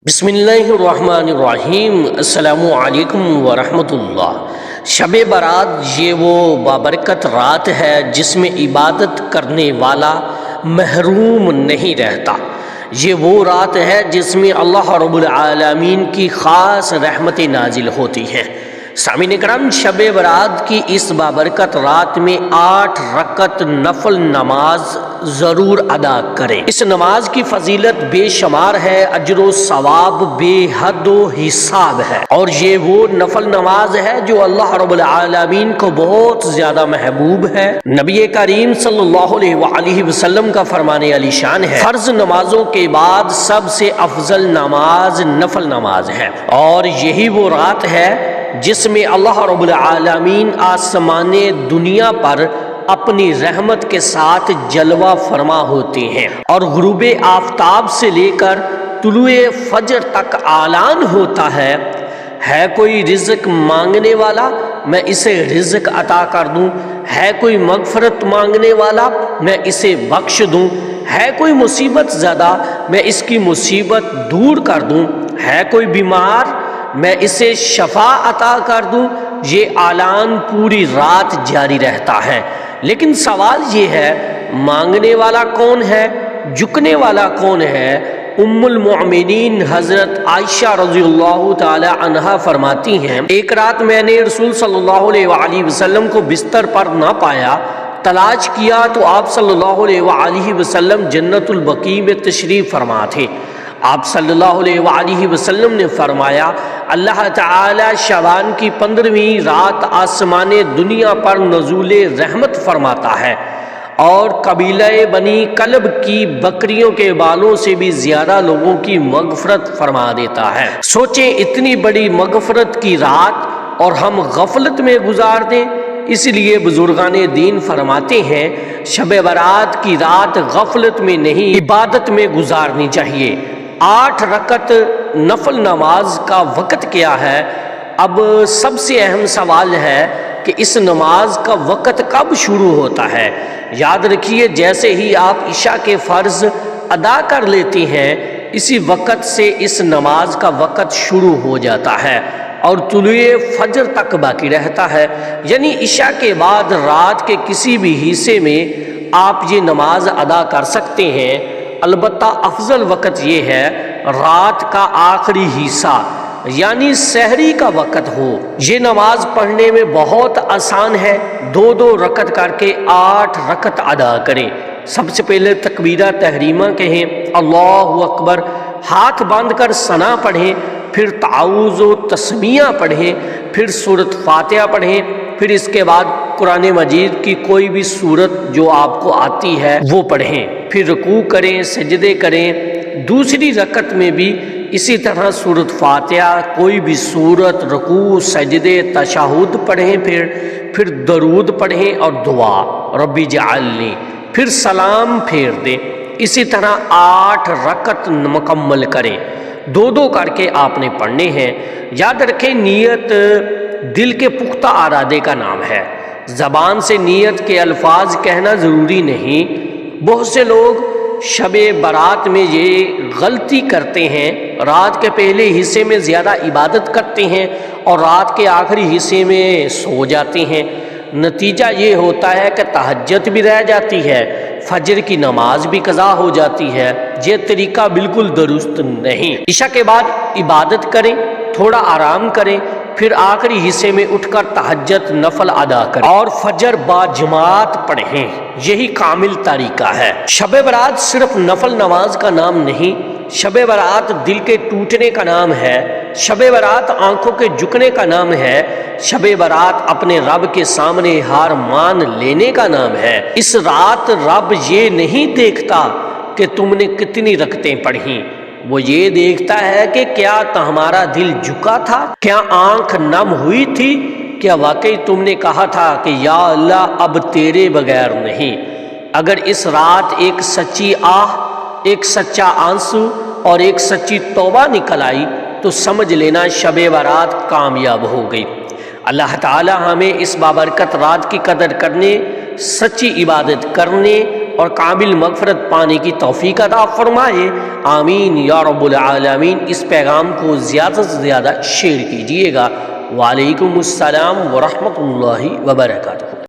بسم اللہ الرحمن الرحیم۔ السلام علیکم ورحمۃ اللہ۔ شب برات یہ وہ بابرکت رات ہے جس میں عبادت کرنے والا محروم نہیں رہتا۔ یہ وہ رات ہے جس میں اللہ رب العالمین کی خاص رحمتیں نازل ہوتی ہیں۔ سامعین کرام، شب برات کی اس بابرکت رات میں 8 رکعت نفل نماز ضرور ادا کریں۔ اس نماز کی فضیلت بے شمار ہے، اجر و ثواب بے حد و حساب ہے، اور یہ وہ نفل نماز ہے جو اللہ رب العالمین کو بہت زیادہ محبوب ہے۔ نبی کریم صلی اللہ علیہ وآلہ وسلم کا فرمان علی شان ہے، فرض نمازوں کے بعد سب سے افضل نماز نفل نماز ہے، اور یہی وہ رات ہے جس میں اللہ رب العالمین آسمان دنیا پر اپنی رحمت کے ساتھ جلوہ فرما ہوتے ہیں، اور غروب آفتاب سے لے کر طلوع فجر تک اعلان ہوتا ہے کوئی رزق مانگنے والا میں اسے رزق عطا کر دوں، ہے کوئی مغفرت مانگنے والا میں اسے بخش دوں، ہے کوئی مصیبت زدہ میں اس کی مصیبت دور کر دوں، ہے کوئی بیمار میں اسے شفا عطا کر دوں۔ یہ اعلان پوری رات جاری رہتا ہے، لیکن سوال یہ ہے مانگنے والا کون ہے، جھکنے والا کون ہے؟ ام المؤمنین حضرت عائشہ رضی اللہ تعالی عنہا فرماتی ہیں، ایک رات میں نے رسول صلی اللہ علیہ وآلہ وسلم کو بستر پر نہ پایا، تلاش کیا تو آپ صلی اللہ علیہ وآلہ وسلم جنت البقیع میں تشریف فرما تھے۔ آپ صلی اللہ علیہ وآلہ وسلم نے فرمایا، اللہ تعالی شعبان کی 15ویں رات آسمان دنیا پر نزول رحمت فرماتا ہے، اور قبیلہ بنی کلب کی بکریوں کے بالوں سے بھی زیادہ لوگوں کی مغفرت فرما دیتا ہے۔ سوچیں، اتنی بڑی مغفرت کی رات اور ہم غفلت میں گزار دیں۔ اس لیے بزرگان دین فرماتے ہیں شب برات کی رات غفلت میں نہیں عبادت میں گزارنی چاہیے۔ 8 رکعت نفل نماز کا وقت کیا ہے؟ اب سب سے اہم سوال ہے کہ اس نماز کا وقت کب شروع ہوتا ہے؟ یاد رکھیے، جیسے ہی آپ عشاء کے فرض ادا کر لیتے ہیں اسی وقت سے اس نماز کا وقت شروع ہو جاتا ہے اور طلوع فجر تک باقی رہتا ہے، یعنی عشاء کے بعد رات کے کسی بھی حصے میں آپ یہ نماز ادا کر سکتے ہیں۔ البتہ افضل وقت یہ ہے رات کا آخری حصہ، یعنی سحری کا وقت ہو۔ یہ نماز پڑھنے میں بہت آسان ہے، 2 رکعت کر کے 8 رکعت ادا کریں۔ سب سے پہلے تکبیرہ تحریمہ کہیں، اللہ اکبر، ہاتھ باندھ کر ثنا پڑھیں، پھر تعوذ و تسمیہ پڑھیں، پھر سورۃ فاتحہ پڑھیں، پھر اس کے بعد قرآن مجید کی کوئی بھی سورت جو آپ کو آتی ہے وہ پڑھیں، پھر رکوع کریں، سجدے کریں۔ دوسری رکعت میں بھی اسی طرح سورۃ فاتحہ، کوئی بھی سورت، رکوع، سجدے، تشہد پڑھیں، پھر درود پڑھیں اور دعا ربی جعلنی، پھر سلام پھیر دیں۔ اسی طرح 8 رکعت مکمل کریں، 2 کر کے آپ نے پڑھنے ہیں۔ یاد رکھیں، نیت دل کے پختہ ارادے کا نام ہے، زبان سے نیت کے الفاظ کہنا ضروری نہیں۔ بہت سے لوگ شب برات میں یہ غلطی کرتے ہیں، رات کے پہلے حصے میں زیادہ عبادت کرتے ہیں اور رات کے آخری حصے میں سو جاتے ہیں۔ نتیجہ یہ ہوتا ہے کہ تہجد بھی رہ جاتی ہے، فجر کی نماز بھی قضا ہو جاتی ہے۔ یہ طریقہ بالکل درست نہیں۔ عشاء کے بعد عبادت کریں، تھوڑا آرام کریں، پھر آخری حصے میں اٹھ کر تہجد نفل ادا کریں اور فجر با جماعت پڑھیں، یہی کامل طریقہ ہے۔ شب برات صرف نفل نماز کا نام نہیں، شب برات دل کے ٹوٹنے کا نام ہے، شب برات آنکھوں کے جھکنے کا نام ہے، شب برات اپنے رب کے سامنے ہار مان لینے کا نام ہے۔ اس رات رب یہ نہیں دیکھتا کہ تم نے کتنی رکعتیں پڑھیں، وہ یہ دیکھتا ہے کہ کیا تمہارا دل جھکا تھا، کیا آنکھ نم ہوئی تھی، کیا واقعی تم نے کہا تھا کہ یا اللہ اب تیرے بغیر نہیں۔ اگر اس رات ایک سچی آہ، ایک سچا آنسو اور ایک سچی توبہ نکل آئی تو سمجھ لینا شب برات کامیاب ہو گئی۔ اللہ تعالی ہمیں اس بابرکت رات کی قدر کرنے، سچی عبادت کرنے اور قابل مغفرت پانے کی توفیق عطا فرمائے، آمین یا رب العالمین۔ اس پیغام کو زیادہ سے زیادہ شیئر کیجیے گا۔ وعلیکم السلام ورحمۃ اللہ وبرکاتہ۔